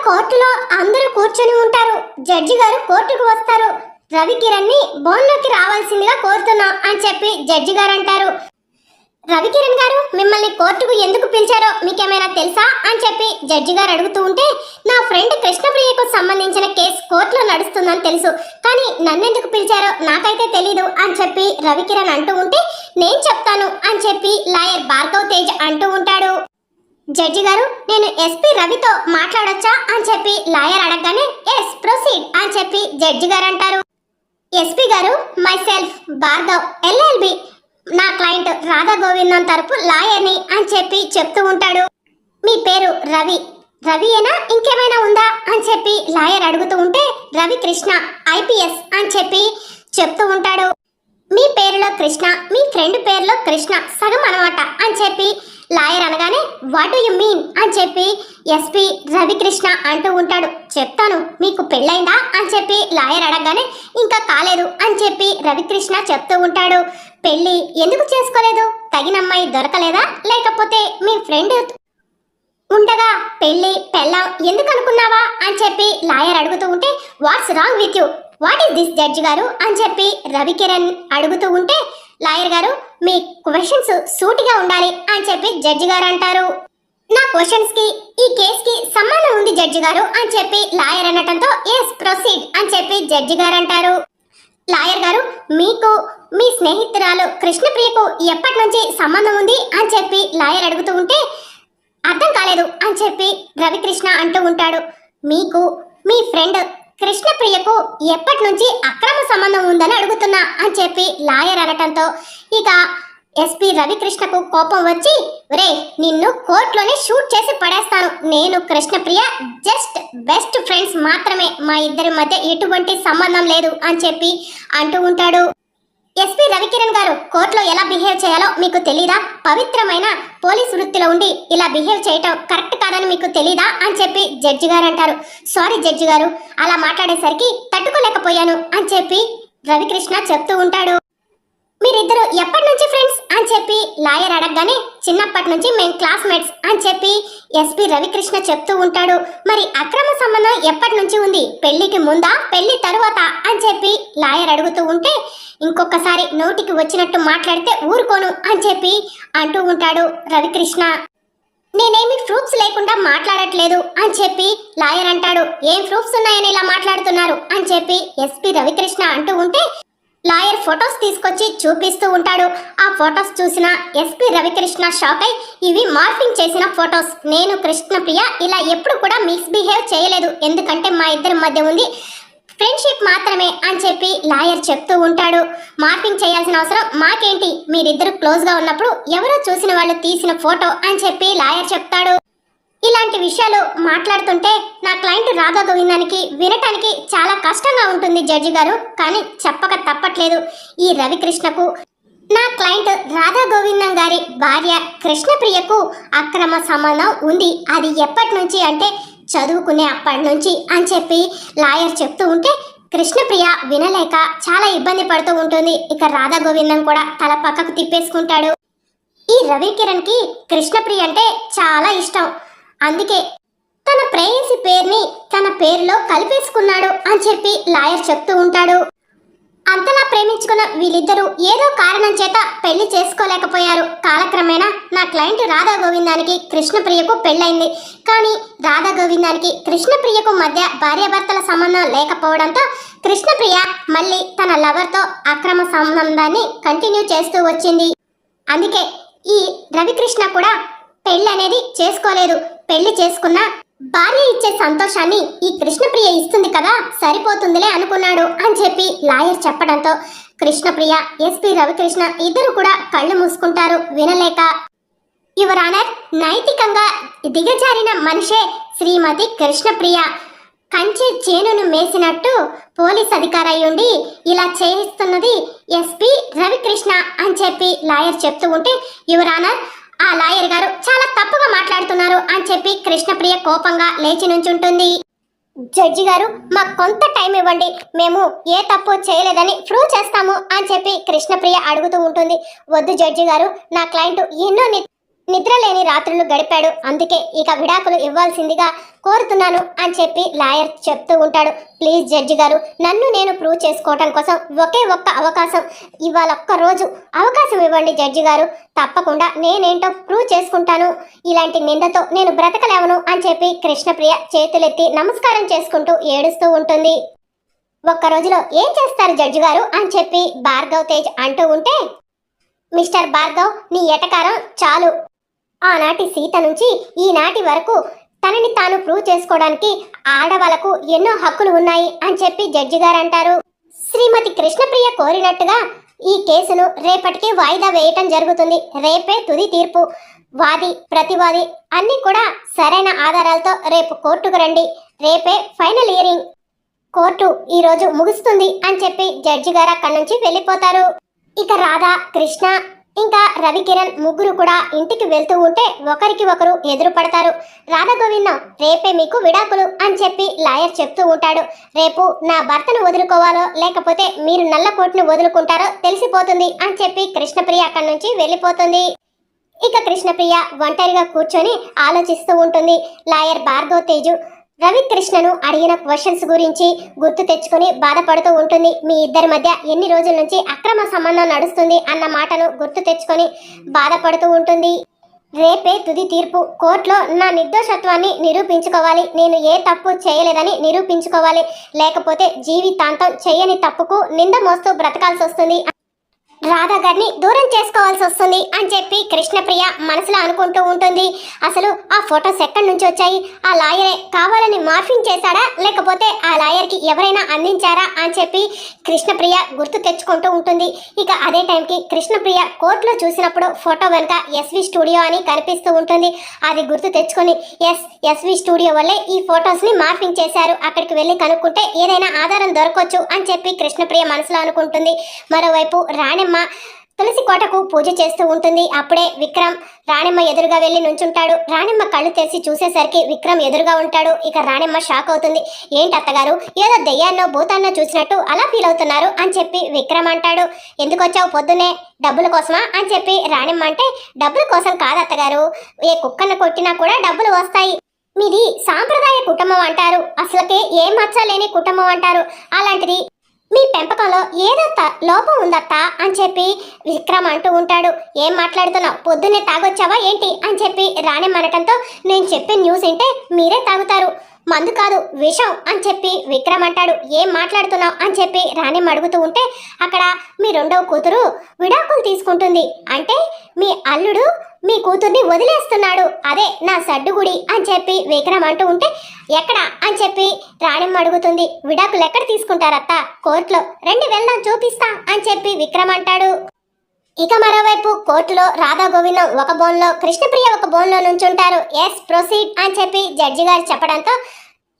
కోర్టులో అందరూ కూర్చొని ఉంటారు. జడ్జి గారు కోర్టుకు వస్తారు. రవికిరణ్ ని బోన్లోకి రావాల్సిందిగా కోరుతున్నాం అని చెప్పి జడ్జి గారు అంటారు. రవికిరణ్ గారు, మిమ్మల్ని కోర్టుకు ఎందుకు పిలిచారో మీకేమైనా తెలుసా అని చెప్పి జడ్జి గారు అడుగుతూ ఉంటే, నా ఫ్రెండ్ కృష్ణప్రియకు సంబంధించిన కేసు కోర్టులో నడుస్తుందని తెలుసు, కానీ నన్నెందుకు పిలిచారో నాకైతే తెలీదు అని చెప్పి రవికిరణ్ అంటూ ఉంటే, నేను చెప్తాను అని చెప్పి లాయర్ భార్గవ్ తేజ్ అంటూ ఉంటాడు. జడ్జి గారు, నేను ఎస్పీ రవితో మాట్లాడొచ్చా అని చెప్పి లాయర్ అడగగానే ఎస్ ప్రొసీడ్ అని చెప్పి జడ్జి గారు అంటారు. ఎస్పీ గారు, మై సెల్ఫ్ భార్గవ్ ఎల్ఎల్బి, నా క్లయింట్ రాధా గోవిందం తరపు లాయర్ని అని చెప్పి చెప్తూ ఉంటాడు. మీ పేరు రవి, రవియేనా ఇంకేమైనా ఉందా అని చెప్పి లాయర్ అడుగుతూ ఉంటే, రవి కృష్ణ ఐపీఎస్ అని చెప్పి చెప్తూ ఉంటాడు. మీ పేరులో కృష్ణ, మీ ఫ్రెండ్ పేరులో కృష్ణ సగం అనమాట అని చెప్పి లాయర్ అనగానే, వాట్ డూ యు మీన్ అని చెప్పి ఎస్పీ రవికృష్ణ అంటూ ఉంటాడు. చెప్తాను, మీకు పెళ్ళైందా అని చెప్పి లాయర్ అడగగానే, ఇంకా కాలేదు అని చెప్పి రవికృష్ణ చెప్తూ ఉంటాడు. పెళ్ళి ఎందుకు చేసుకోలేదు? తగిన అమ్మాయి దొరకలేదా? లేకపోతే మీ ఫ్రెండ్ ఉండగా పెళ్ళి పెళ్ళం ఎందుకు అనుకున్నావా అని చెప్పి లాయర్ అడుగుతూ ఉంటే, what's wrong with you, what is this judge గారు అని చెప్పి రవికిరణ్ అడుగుతూ ఉంటే, లాయర్ గారు, మీ క్వశ్చన్స్ సూటిగా ఉండాలి అని చెప్పి జడ్జి గారు అంటారు. నా క్వశ్చన్స్ కి ఈ కేస్ కి సంబంధం ఉంది జడ్జి గారు అని చెప్పి లాయర్ అనటంతో ఎస్ ప్రొసీడ్ అని చెప్పి జడ్జి గారు అంటారు. లాయర్ గారు, మీకు మీ స్నేహితురాలు కృష్ణప్రియకు ఎప్పటి నుంచి సంబంధం ఉంది అని చెప్పి లాయర్ అడుగుతూ ఉంటే, అర్థం కాలేదు అని చెప్పి రవికృష్ణ అంటూ ఉంటాడు. మీకు మీ ఫ్రెండ్ కృష్ణప్రియకు ఎప్పటి నుంచి అక్రమ సంబంధం ఉందని అడుగుతున్నా అని చెప్పి లాయర్ అనటంతో ఇక ఎస్పీ రవికృష్ణకు కోపం వచ్చి, రే నిన్ను కోర్టులోనే షూట్ చేసి పడేస్తాను, నేను కృష్ణప్రియ జస్ట్ బెస్ట్ ఫ్రెండ్స్ మాత్రమే, మా ఇద్దరి మధ్య ఎటువంటి సంబంధం లేదు అని చెప్పి అంటూ ఉంటాడు. ఎస్పీ రవికిరణ్ గారు, కోర్టులో ఎలా బిహేవ్ చేయాలో మీకు తెలీదా? పవిత్రమైన పోలీస్ వృత్తిలో ఉండి ఇలా బిహేవ్ చేయటం కరెక్ట్ కాదని మీకు తెలీదా అని చెప్పి జడ్జి గారు అంటారు. సారీ జడ్జి గారు, అలా మాట్లాడేసరికి తట్టుకోలేకపోయాను అని చెప్పి రవికృష్ణ చెప్తూ ఉంటాడు. మీరిద్దరు ఎప్పటి నుంచి ఫ్రెండ్స్ అని చెప్పి లాయర్ అడగగానే, చిన్నప్పటి నుంచి మేము క్లాస్మేట్స్ అని చెప్పి ఎస్పీ రవికృష్ణ చెప్తూ ఉంటాడు. మరి అక్రమ సంబంధం ఎప్పటి నుంచి ఉంది? పెళ్లికి ముందా పెళ్లి తరువాత అని చెప్పి లాయర్ అడుగుతూ ఉంటే, ఇంకొకసారి నోటికి వచ్చినట్టు మాట్లాడితే ఊరుకోను అని చెప్పి అంటూ ఉంటాడు రవికృష్ణ. నేనేమి ప్రూఫ్స్ లేకుండా మాట్లాడట్లేదు అని చెప్పి లాయర్ అంటాడు. ఏం ప్రూఫ్స్ ఉన్నాయని ఇలా మాట్లాడుతున్నారు అని చెప్పి ఎస్పీ రవికృష్ణ అంటూ ఉంటే, లాయర్ ఫొటోస్ తీసుకొచ్చి చూపిస్తూ ఉంటాడు. ఆ ఫొటోస్ చూసిన ఎస్పీ రవికృష్ణ షాక్ అయి, ఇవి మార్ఫింగ్ చేసిన ఫొటోస్, నేను కృష్ణప్రియ ఇలా ఎప్పుడు కూడా మిస్బిహేవ్ చేయలేదు, ఎందుకంటే మా ఇద్దరి మధ్య ఉంది ఫ్రెండ్షిప్ మాత్రమే అని చెప్పి లాయర్ చెప్తూ ఉంటాడు. మార్ఫింగ్ చేయాల్సిన అవసరం మాకేంటి, మీరిద్దరు క్లోజ్ గా ఉన్నప్పుడు ఎవరో చూసిన వాళ్ళు తీసిన ఫోటో అని చెప్పి లాయర్ చెప్తాడు. ఇలాంటి విషయాలు మాట్లాడుతుంటే నా క్లయింట్ రాధా గోవిందానికి వినటానికి చాలా కష్టంగా ఉంటుంది జడ్జి గారు, కానీ చెప్పక తప్పట్లేదు. ఈ రవికృష్ణకు నా క్లయింట్ రాధా గోవిందం గారి భార్య కృష్ణప్రియకు అక్రమ సంబంధం ఉంది, అది ఎప్పటి నుంచి అంటే చదువుకునే అప్పటి నుంచి అని చెప్పి లాయర్ చెప్తూ ఉంటే, కృష్ణప్రియ వినలేక చాలా ఇబ్బంది పడుతూ ఉంటుంది. ఇక రాధా గోవిందం కూడా తల పక్కకు తిప్పేసుకుంటాడు. ఈ రవికిరణ్ కి కృష్ణప్రియ అంటే చాలా ఇష్టం, అందుకే తన ప్రేయసి పేరుని తన పేరులో కలిపేసుకున్నాడు అని చెప్పి లాయర్ చెప్తూ ఉంటాడు. అంతలా ప్రేమించుకున్న వీళ్ళిద్దరూ ఏదో కారణం చేత పెళ్లి చేసుకోలేకపోయారు. కాలక్రమేణా నా క్లయింట్ రాధా గోవిందానికి కృష్ణప్రియకు పెళ్ళైంది, కానీ రాధా గోవిందానికి కృష్ణప్రియకు మధ్య భార్యాభర్తల సంబంధం లేకపోవడంతో కృష్ణప్రియ మళ్ళీ తన లవర్తో అక్రమ సంబంధాన్ని కంటిన్యూ చేస్తూ వచ్చింది. అందుకే ఈ రవికృష్ణ కూడా పెళ్లి అనేది చేసుకోలేదు. పెళ్లి చేసుకున్న భార్య ఇచ్చే సంతోషాన్ని ఈ కృష్ణప్రియ ఇస్తుంది కదా, సరిపోతుందిలే అనుకున్నాడు అని చెప్పి లాయర్ చెప్పడంతో కృష్ణప్రియ ఎస్పీ రవికృష్ణ ఇద్దరు కూడా కళ్ళు మూసుకుంటారు వినలేక. యువర్ ఆనర్, నైతికంగా దిగజారిన మనిషే శ్రీమతి కృష్ణప్రియ. కంచె చేనును మేసినట్టు పోలీస్ అధికారి అయ్యుండి ఇలా చేయిస్తున్నది ఎస్పీ రవికృష్ణ అని చెప్పి లాయర్ చెప్తూ ఉంటే, యువర్ ఆనర్, ఆ లాయర్ గారు చాలా తప్పుగా మాట్లాడుతున్నారు అని చెప్పి కృష్ణప్రియ కోపంగా లేచి నుంచుంటుంది. జడ్జి గారు, మాకు కొంత టైం ఇవ్వండి, మేము ఏ తప్పు చేయలేదని ప్రూవ్ చేస్తాము అని చెప్పి కృష్ణప్రియ అడుగుతూ ఉంటుంది. వద్దు జడ్జి గారు, నా క్లయింట్ ఎన్నో నిద్ర లేని రాత్రులు గడిపాడు. అందుకే ఇక విడాకులు ఇవ్వాల్సిందిగా కోరుతున్నాను అని చెప్పి లాయర్ చెప్తూ ఉంటాడు. ప్లీజ్ జడ్జి గారు, నన్ను నేను ప్రూవ్ చేసుకోవటం కోసం ఒకే ఒక్క అవకాశం, ఇవాళ ఒక్క రోజు అవకాశం ఇవ్వండి జడ్జి గారు. తప్పకుండా నేనేంటో ప్రూవ్ చేసుకుంటాను. ఇలాంటి నిందతో నేను బ్రతకలేవను అని చెప్పి కృష్ణప్రియ చేతులెత్తి నమస్కారం చేసుకుంటూ ఏడుస్తూ ఉంటుంది. ఒక్క రోజులో ఏం చేస్తారు జడ్జి గారు అని చెప్పి భార్గవ్ తేజ్ అంటూ ఉంటే, మిస్టర్ భార్గవ్, నీ ఎటకారం చాలు. ఆనాటి సీత నుంచి ఈనాటి వరకు తనని తాను ప్రూవ్ చేసుకోవడానికి ఆడవాళ్లకు ఎన్నో హక్కులు ఉన్నాయి అని చెప్పి జడ్జి గారు అంటారు. శ్రీమతి కృష్ణప్రియ కోరినట్టుగా ఈ కేసును రేపటికి వాయిదా వేయటం జరుగుతుంది. రేపే తుది తీర్పు. వాది ప్రతివాది అన్ని కూడా సరైన ఆధారాలతో రేపు కోర్టుకు రండి. రేపే ఫైనల్ హియరింగ్. కోర్టు ఈ రోజు ముగుస్తుంది అని చెప్పి జడ్జి గారు అక్కడి నుంచి వెళ్ళిపోతారు. ఇక రాధా, కృష్ణ ఇంకా రవికిరణ్ ముగ్గురు కూడా ఇంటికి వెళ్తూ ఉంటే ఒకరికి ఒకరు ఎదురు పడతారు. రాధా గోవిందం, రేపే మీకు విడాకులు అని చెప్పి లాయర్ చెప్తూ ఉంటాడు. రేపు నా భర్తను వదులుకోవాలో లేకపోతే మీరు నల్ల కోటును వదులుకుంటారో తెలిసిపోతుంది అని చెప్పి కృష్ణప్రియ అక్కడి నుంచి వెళ్ళిపోతుంది. ఇక కృష్ణప్రియ ఒంటరిగా కూర్చొని ఆలోచిస్తూ ఉంటుంది. లాయర్ భార్గవ్ తేజు రవికృష్ణను అడిగిన క్వశ్చన్స్ గురించి గుర్తు తెచ్చుకొని బాధపడుతూ ఉంటుంది. మీ ఇద్దరి మధ్య ఎన్ని రోజుల నుంచి అక్రమ సంబంధం నడుస్తుంది అన్న మాటను గుర్తు తెచ్చుకొని బాధపడుతూ ఉంటుంది. రేపే తుది తీర్పు. కోర్టులో నా నిర్దోషత్వాన్ని నిరూపించుకోవాలి. నేను ఏ తప్పు చేయలేదని నిరూపించుకోవాలి. లేకపోతే జీవితాంతం చేయని తప్పుకు నింద మోస్తూ బ్రతకాల్సి వస్తుంది. రాధా గారిని దూరం చేసుకోవాల్సి వస్తుంది అని చెప్పి కృష్ణప్రియ మనసులో అనుకుంటూ ఉంటుంది. అసలు ఆ ఫొటోస్ ఎక్కడి నుంచి వచ్చాయి? ఆ లాయరే కావాలని మార్ఫింగ్ చేశాడా లేకపోతే ఆ లాయర్కి ఎవరైనా అందించారా అని చెప్పి కృష్ణప్రియ గుర్తు తెచ్చుకుంటూ ఉంటుంది. ఇక అదే టైంకి కృష్ణప్రియ కోర్టులో చూసినప్పుడు ఫోటో వెనుక ఎస్వి స్టూడియో అని కనిపిస్తూ ఉంటుంది. అది గుర్తు తెచ్చుకొని ఎస్వి స్టూడియో వల్లే ఈ ఫొటోస్ని మార్ఫింగ్ చేశారు, అక్కడికి వెళ్ళి కనుక్కుంటే ఏదైనా ఆధారం దొరకొచ్చు అని చెప్పి కృష్ణప్రియ మనసులో అనుకుంటుంది. మరోవైపు రాణెమ్మ తులసి కోటకు పూజ చేస్తూ ఉంటుంది. అప్పుడే విక్రమ్ రాణెమ్మ ఎదురుగా వెళ్ళి నుంచుంటాడు. రాణెమ్మ కళ్ళు తెరిచి చూసేసరికి విక్రమ్ ఎదురుగా ఉంటాడు. ఇక రాణెమ్మ షాక్ అవుతుంది. ఏంటి అత్తగారు, ఏదో దెయ్యాన్నో భూతాన్నో చూసినట్టు అలా ఫీల్ అవుతున్నారు అని చెప్పి విక్రమ్ అంటాడు. ఎందుకు వచ్చావు పొద్దునే? డబ్బుల కోసమా అని చెప్పి రాణెమ్మ అంటే, డబ్బుల కోసం కాదు అత్తగారు, ఏ కుక్కను కొట్టినా కూడా డబ్బులు వస్తాయి. మీది సాంప్రదాయ కుటుంబం అంటారు, అసలుకే ఏ మచ్చ లేని కుటుంబం అంటారు. అలాంటిది మీ పెంపకంలో ఏదో లోపం ఉందత్తా అని చెప్పి విక్రమ్ అంటూ ఉంటాడు. ఏం మాట్లాడుతున్నావు? పొద్దున్నే తాగొచ్చావా ఏంటి అని చెప్పి రాణెమ్మ అనటంతో, నేను చెప్పే న్యూస్ ఏంటే మీరే తాగుతారు, మందు కాదు విషం అని చెప్పి విక్రమ్ అంటాడు. ఏం మాట్లాడుతున్నావు అని చెప్పి రాణెమ్మ అడుగుతూ ఉంటే, అక్కడ మీ రెండవ కూతురు విడాకులు తీసుకుంటుంది అంటే మీ అల్లుడు మీ కూతుర్ని వదిలేస్తున్నాడు, అదే నా సడ్డుగుడి అని చెప్పి విక్రమ్ అంటూ ఉంటే, ఎక్కడ అని చెప్పి రాణెమ్మ అడుగుతుంది. విడాకులు ఎక్కడ తీసుకుంటారత్త? కోర్టులో. రండి వెళ్దాం చూపిస్తా అని చెప్పి విక్రమ్ అంటాడు. ఇక మరోవైపు కోర్టులో రాధా గోవిందం ఒక బోన్లో, కృష్ణప్రియ ఒక బోన్లో నుంచుంటారు. ఎస్ ప్రొసీడ్ అని చెప్పి జడ్జి గారు చెప్పడంతో,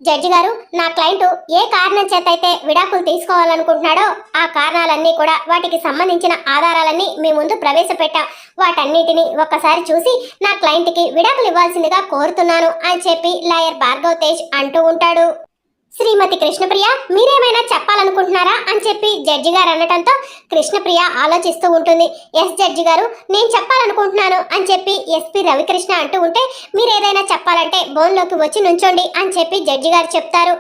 జడ్జి గారు, నా క్లయింట్ ఏ కారణం చేత అయితే విడాకులు తీసుకోవాలనుకుంటున్నాడో ఆ కారణాలన్నీ కూడా, వాటికి సంబంధించిన ఆధారాలన్నీ మీ ముందు ప్రవేశపెట్టాం. వాటన్నిటిని ఒక్కసారి చూసి నా క్లయింట్కి విడాకులు ఇవ్వాల్సిందిగా కోరుతున్నాను అని చెప్పి లాయర్ భార్గవ్ తేజ్ అంటూ ఉంటాడు. శ్రీమతి కృష్ణప్రియ, మీరేమైనా చెప్పాలనుకుంటున్నారా అని చెప్పి జడ్జి గారు అనటంతో కృష్ణప్రియ ఆలోచిస్తూ ఉంటుంది. ఎస్ జడ్జి గారు, నేను చెప్పాలనుకుంటున్నాను అని చెప్పి ఎస్పీ రవికృష్ణ అంటూ ఉంటే, మీరు ఏదైనా చెప్పాలంటే బోన్లోకి వచ్చి నుంచోండి అని చెప్పి జడ్జి గారు చెప్తారు.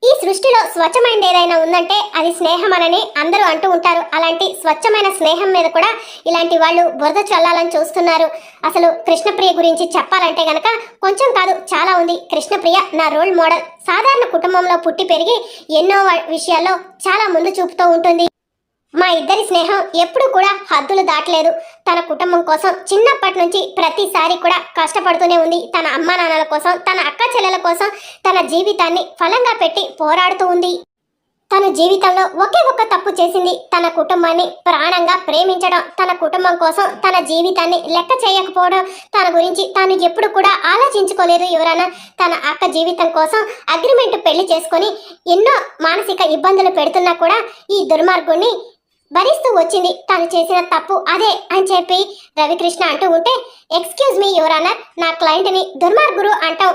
ఈ సృష్టిలో స్వచ్ఛమైనది ఏదైనా ఉందంటే అది స్నేహం అని అందరూ అంటూ ఉంటారు. అలాంటి స్వచ్ఛమైన స్నేహం మీద కూడా ఇలాంటి వాళ్ళు బురద చల్లాలని చూస్తున్నారు. అసలు కృష్ణప్రియ గురించి చెప్పాలంటే గనక కొంచెం కాదు, చాలా ఉంది. కృష్ణప్రియ నా రోల్ మోడల్. సాధారణ కుటుంబంలో పుట్టి పెరిగి ఎన్నో విషయాల్లో చాలా ముందు చూపుతూ ఉంటుంది. మా ఇద్దరి స్నేహం ఎప్పుడు కూడా హద్దులు దాటలేదు. తన కుటుంబం కోసం చిన్నప్పటి నుంచి ప్రతిసారి కూడా కష్టపడుతూనే ఉంది. తన అమ్మా నాన్నల కోసం, తన అక్క చెల్లెల కోసం తన జీవితాన్ని ఫలంగా పెట్టి పోరాడుతూ ఉంది. తన జీవితంలో ఒకే ఒక్క తప్పు చేసింది, తన కుటుంబాన్ని ప్రాణంగా ప్రేమించడం. తన కుటుంబం కోసం తన జీవితాన్ని లెక్క చేయకపోవడం, తన గురించి తాను ఎప్పుడు కూడా ఆలోచించుకోలేదు. ఎవరైనా తన అక్క జీవితం కోసం అగ్రిమెంట్ పెళ్లి చేసుకొని ఎన్నో మానసిక ఇబ్బందులు పెడుతున్నా కూడా ఈ దుర్మార్గుణ్ణి భరిస్తూ వచ్చింది. తను చేసిన తప్పు అదే అని చెప్పి రవికృష్ణ అంటూ ఉంటే, ఎక్స్క్యూజ్ మీ యువర్ ఆనర్, నా క్లయింట్ని దుర్మార్గుడు అంటాం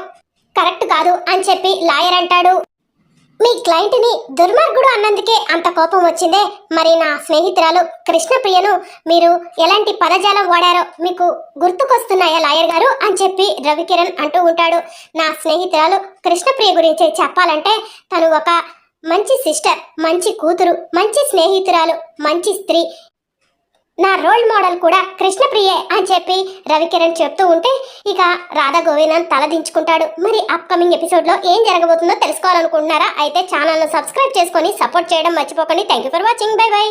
కరెక్ట్ కాదు అని చెప్పి లాయర్ అంటాడు. మీ క్లయింట్ని దుర్మార్గుడు అన్నందుకే అంత కోపం వచ్చిందే. మరి నా స్నేహితురాలు కృష్ణప్రియను మీరు ఎలాంటి పదజాలం వాడారో మీకు గుర్తుకొస్తున్నాయా లాయర్ గారు అని చెప్పి రవికిరణ్ అంటూ ఉంటాడు. నా స్నేహితురాలు కృష్ణప్రియ గురించి చెప్పాలంటే తను ఒక మంచి సిస్టర్, మంచి కూతురు, మంచి స్నేహితురాలు, మంచి స్త్రీ. నా రోల్ మోడల్ కూడా కృష్ణప్రియే అని చెప్పి రవికిరణ్ చెప్తూ ఉంటే ఇక రాధా గోవిందన్ తలదించుకుంటాడు. మరి అప్కమింగ్ ఎపిసోడ్లో ఏం జరగబోతుందో తెలుసుకోవాలనుకుంటున్నారా? అయితే ఛానల్ను సబ్స్క్రైబ్ చేసుకొని సపోర్ట్ చేయడం మర్చిపోకండి. Thank you for watching. By by.